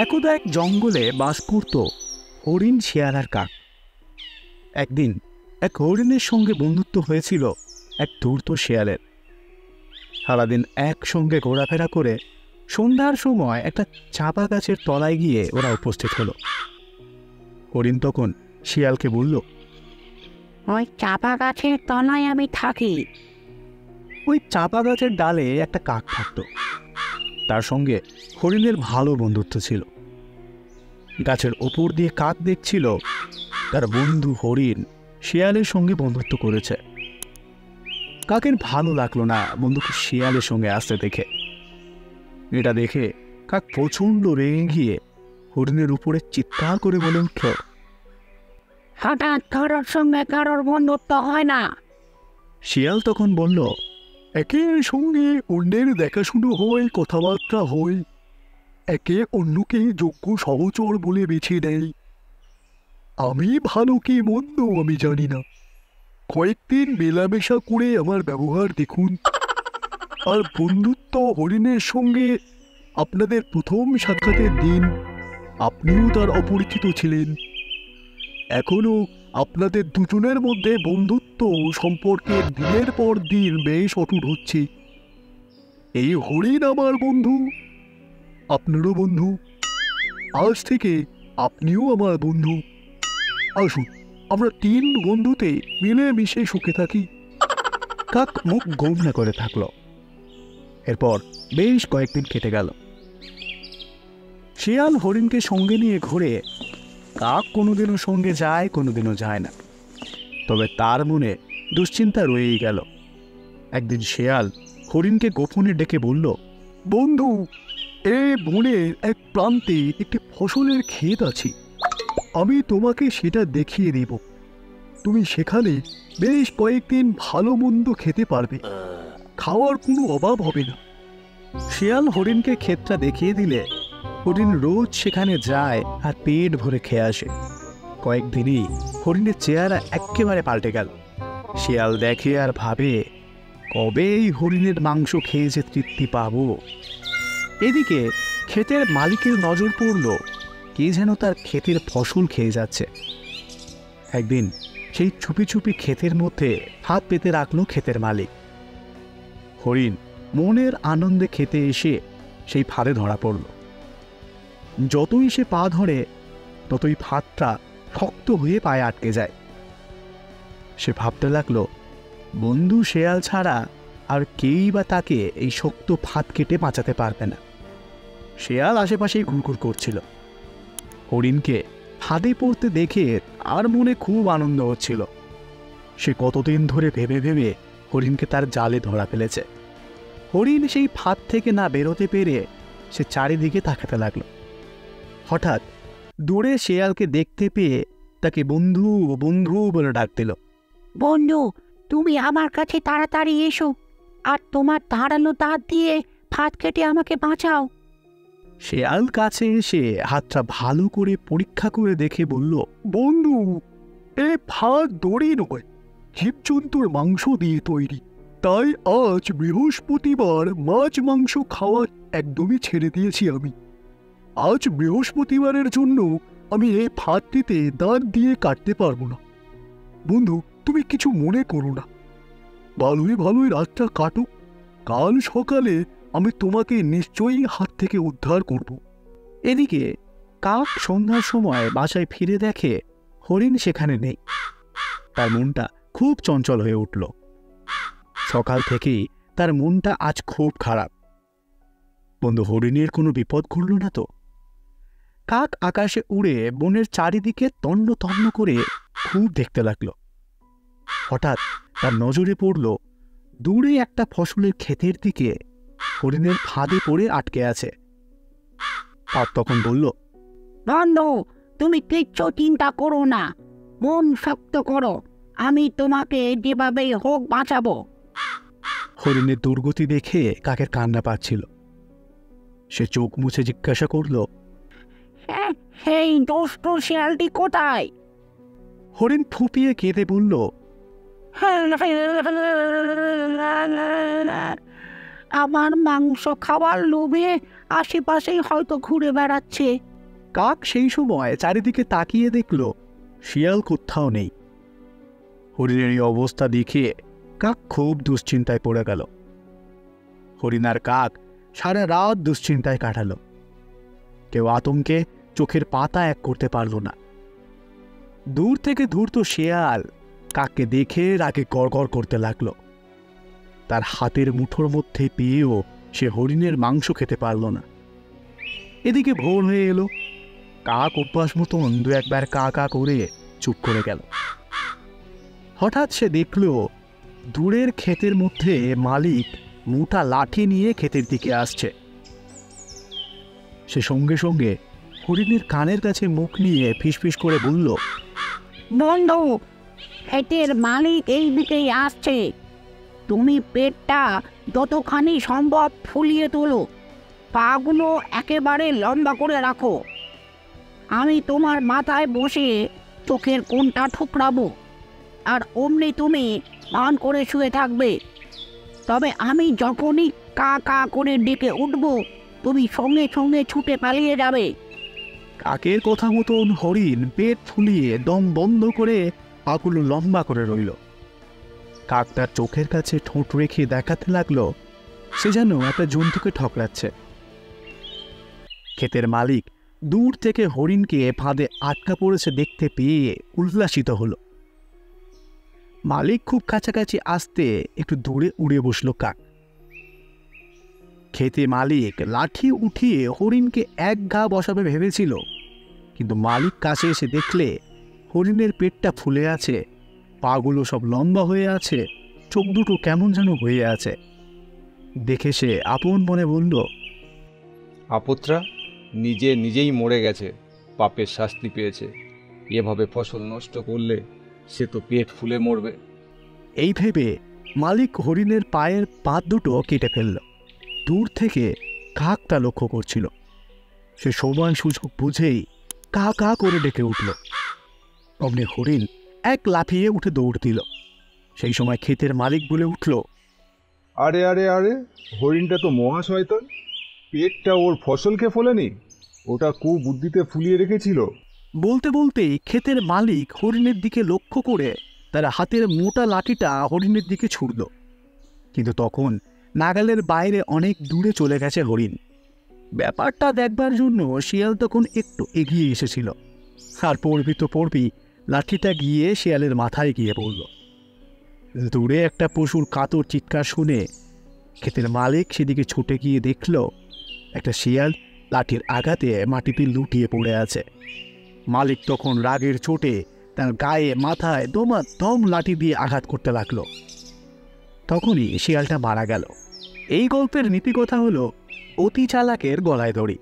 একদা এক জঙ্গলে বাস করত হরিণ, শিয়াল আর কাক। একদিন এক হরিণের সঙ্গে বন্ধুত্ব হয়েছিল এক ধূর্ত শিয়ালের। সারাদিন একসঙ্গে ঘোরাফেরা করে সন্ধ্যার সময় একটা চাপা গাছের তলায় গিয়ে ওরা উপস্থিত হলো। হরিণ তখন শিয়ালকে বলল, ওই চাপা গাছের তলায় আমি থাকি। ওই চাপা গাছের ডালে একটা কাক থাকত। তার সঙ্গে হরিণের ভালো বন্ধুত্ব ছিল। গাছের ওপর দিয়ে কাক দেখছিল তার বন্ধু হরিণ শিয়ালের সঙ্গে বন্ধুত্ব করেছে। কাকের ভালো লাগলো না বন্ধুকে শিয়ালের সঙ্গে আসতে দেখে। এটা দেখে কাক প্রচণ্ড রেগে গিয়ে হরিণের উপরে চিৎকার করে বলে উঠল, হঠাৎ কারোর সঙ্গে কারোর বন্ধুত্ব হয় না। শিয়াল তখন বলল, একের সঙ্গে অন্যের দেখাশুনো হয়, কথাবার্তা হয়, একে অন্যকে যোগ্য সহচর বলে বেছে নেয়। আমি ভালো কি মন্দ আমি জানি না, কয়েকদিন মেলামেশা করে আমার ব্যবহার দেখুন। আর বন্ধুত্ব হরিণের সঙ্গে আপনাদের প্রথম সাক্ষাতের দিন আপনিও তার অপরিচিত ছিলেন। এখনো আপনাদের দুজনের মধ্যে বন্ধুত্ব সম্পর্কে দিনের পর দিন বেশ অটুট হচ্ছে। এই হরিণ আমার বন্ধু, আপনারও বন্ধু। আজ থেকে আপনিও আমার বন্ধু। আসুন আমরা তিন বন্ধুতে মিলেমিশে সুখে থাকি। কাক মুখ গোমরা করে থাকলো। এরপর বেশ কয়েকদিন কেটে গেল। শিয়াল হরিণকে সঙ্গে নিয়ে ঘুরে। কাক কোনোদিনও সঙ্গে যায়, কোনোদিনও যায় না। তবে তার মনে দুশ্চিন্তা রয়েই গেল। একদিন শিয়াল হরিণকে গোপনে ডেকে বলল, বন্ধু, এ বনের এক প্রান্তে একটি ফসলের ক্ষেত আছে। আমি তোমাকে সেটা দেখিয়ে দেব। তুমি সেখানে বেশ কয়েকদিন ভালো মন্দ খেতে পারবে, খাওয়ার কোনো অভাব হবে না। শিয়াল হরিণকে ক্ষেতটা দেখিয়ে দিলে হরিণ রোজ সেখানে যায় আর পেট ভরে খেয়ে আসে। কয়েকদিনই হরিণের চেহারা একেবারে পাল্টে গেল। শিয়াল দেখে আর ভাবে, কবে এই হরিণের মাংস খেয়ে যে তৃপ্তি পাবো। এদিকে ক্ষেতের মালিকের নজর পড়ল, কে যেন তার ক্ষেতের ফসল খেয়ে যাচ্ছে। একদিন সেই চুপি চুপি ক্ষেতের মধ্যে হাত পেতে রাখলো ক্ষেতের মালিক। হরিণ মনের আনন্দে খেতে এসে সেই ফাঁদে ধরা পড়ল। যতই সে পা ধরে ততই ফাঁদটা শক্ত হয়ে পায়ে আটকে যায়। সে ভাবতে লাগলো, বন্ধু শেয়াল ছাড়া আর কেই বা তাকে এই শক্ত ফাঁদ কেটে বাঁচাতে পারবে না। শেয়াল আশেপাশেই ঘুরঘুর করছিল। হরিণকে ফাঁদে পড়তে দেখে আর মনে খুব আনন্দ হচ্ছিল। সে কতদিন ধরে ভেবে ভেবে হরিণকে তার জালে ধরা ফেলেছে। হরিণ সেই ফাঁদ থেকে না বেরোতে পেরে সে চারিদিকে তাকাতে লাগলো। হঠাৎ দূরে শেয়ালকে দেখতে পেয়ে তাকে বন্ধু বন্ধু বলে ডাক দিল। বন্ধু, তুমি আমার কাছে তাড়াতাড়ি এসো, আর তোমার ধারালো দাঁত দিয়ে ফাঁদ কেটে আমাকে বাঁচাও। শেয়াল কাছে এসে হাতটা ভালো করে পরীক্ষা করে দেখে বলল, বন্ধু, এ ফাঁদ দড়ি নয়, জীবজন্তুর মাংস দিয়ে তৈরি। তাই আজ বৃহস্পতিবার মাছ মাংস খাওয়া একদমই ছেড়ে দিয়েছি আমি। আজ বৃহস্পতিবারের জন্য আমি এই ফাঁদটিতে দাঁত দিয়ে কাটতে পারবো না। বন্ধু, তুমি কিছু মনে করো না, ভালোই ভালোই রাতটা কাটো। কাল সকালে আমি তোমাকে নিশ্চয়ই হাত থেকে উদ্ধার করব। এদিকে কাক সন্ধ্যার সময় বাসায় ফিরে দেখে হরিণ সেখানে নেই। তার মনটা খুব চঞ্চল হয়ে উঠল। সকাল থেকেই তার মনটা আজ খুব খারাপ। বন্ধু হরিণের কোনো বিপদ ঘটল না তো? কাক আকাশে উড়ে বনের চারিদিকে তন্ন তন্ন করে খুব দেখতে লাগলো। হঠাৎ তার নজরে পড়ল দূরে একটা ফসলের ক্ষেতের দিকে হরিণের ফাঁদে পড়ে আটকে আছে। কাক তখন বলল, বন্ধু, তুমি কিচ্ছু চিন্তা করো না, মন শক্ত করো, আমি তোমাকে যেভাবেই হোক বাঁচাবো। হরিণের দুর্গতি দেখে কাকের কান্না পাচ্ছিল। সে চোখ মুছে জিজ্ঞাসা করল, সেই দুষ্ট শিয়ালটি কোথায়? হরিণ ফুপিয়ে কেঁদে বলল, আমার মাংস খাওয়ার লোভে আশেপাশেই হয়তো ঘুরে বেড়াচ্ছে। কাক সেই সময় চারিদিকে তাকিয়ে দেখল শিয়াল কোথাও নেই। হরিণের এই অবস্থা দেখে কাক খুব দুশ্চিন্তায় পড়ে গেল। হরিণ আর কাক সারা রাত দুশ্চিন্তায় কাটালো। কেউ আতঙ্কে চোখের পাতা এক করতে পারল না। দূর থেকে ধূর্ত শেয়াল কাককে দেখে রাগে গড়গড় করতে লাগলো। তার হাতের মুঠোর মধ্যে পেয়েও সে হরিণের মাংস খেতে পারল না। এদিকে ভোর হয়ে এলো। কাক অভ্যাস মতন দু একবার কা কা করে চুপ করে গেল। হঠাৎ সে দেখল দূরের ক্ষেতের মধ্যে মালিক মোটা লাঠি নিয়ে ক্ষেতের দিকে আসছে। সে সঙ্গে সঙ্গে হরিণের কানের কাছে মুখ নিয়ে ফিসফিস করে বলল, বন্ধু, ক্ষেতের মালিক এই দিকেই আসছে। তুমি পেটটা যতখানি সম্ভব ফুলিয়ে তোলো, পাগুলো একেবারে লম্বা করে রাখো। আমি তোমার মাথায় বসে চোখের কোণটা ঠুকরাবো, আর অমনি তুমি ভান করে শুয়ে থাকবে। তবে আমি যখনই কা কা করে ডেকে উঠব, তুমি সঙ্গে সঙ্গে ছুটে পালিয়ে যাবে। কাকের কথা মতন হরিণ পেট ফুলিয়ে দম বন্ধ করে পাগুলো লম্বা করে রইল। কাক তার চোখের কাছে ঠোঁট রেখে দেখাতে লাগলো সে যেন একটা জন্তুকে ঠকরাচ্ছে। ক্ষেতের মালিক দূর থেকে হরিণকে ফাঁদে আটকা পড়েছে দেখতে পেয়ে উল্লাসিত হলো। মালিক খুব কাছাকাছি আসতে একটু দূরে উড়ে বসল কাক। ক্ষেতে মালিক লাঠি উঠিয়ে হরিণকে এক ঘা বসাবে ভেবেছিল, কিন্তু মালিক কাছে এসে দেখলে হরিণের পেটটা ফুলে আছে, পাগুলো সব লম্বা হয়ে আছে, চোখ দুটো কেমন যেন হয়ে আছে। দেখে সে আপন মনে বলল, আপত্রা নিজেই মরে গেছে, পাপের শাস্তি পেয়েছে। এভাবে ফসল নষ্ট করলে সে তো পেট ফুলে মরবে। এই ভেবে মালিক হরিণের পায়ের পাত দুটো কেটে ফেলল। দূর থেকে কাক তা লক্ষ্য করছিল। সে সময় সুযোগ বুঝেই কা কা করে ডেকে উঠল। অমনি হরিণ এক লাফিয়ে উঠে দৌড় দিল। সেই সময় ক্ষেতের মালিক বলে উঠল, আরে আরে আরে, হরিণটা তো মহা শয়তান। পেটটা ওর ফসলকে ফোলেনি, ওটা কুবুদ্ধিতে ফুলিয়ে রেখেছিল। বলতে বলতেই ক্ষেতের মালিক হরিণের দিকে লক্ষ্য করে তার হাতের মোটা লাঠিটা হরিণের দিকে ছুড়ল। কিন্তু তখন নাগালের বাইরে অনেক দূরে চলে গেছে হরিণ। ব্যাপারটা দেখবার জন্য শিয়াল তখন একটু এগিয়ে এসেছিল, আর পড়বি তো পড়বি লাঠিটা গিয়ে শিয়ালের মাথায় গিয়ে পড়ল। দূরে একটা পশুর কাতর চিৎকার শুনে ক্ষেতের মালিক সেদিকে ছুটে গিয়ে দেখল একটা শিয়াল লাঠির আঘাতে মাটিতে লুটিয়ে পড়ে আছে। মালিক তখন রাগের চোটে তার গায়ে মাথায় দম লাঠি দিয়ে আঘাত করতে লাগলো। তখনই শিয়ালটা মারা গেল। এই গল্পের নীতিকথা হলো অতি চালাকের গলায় দড়ি।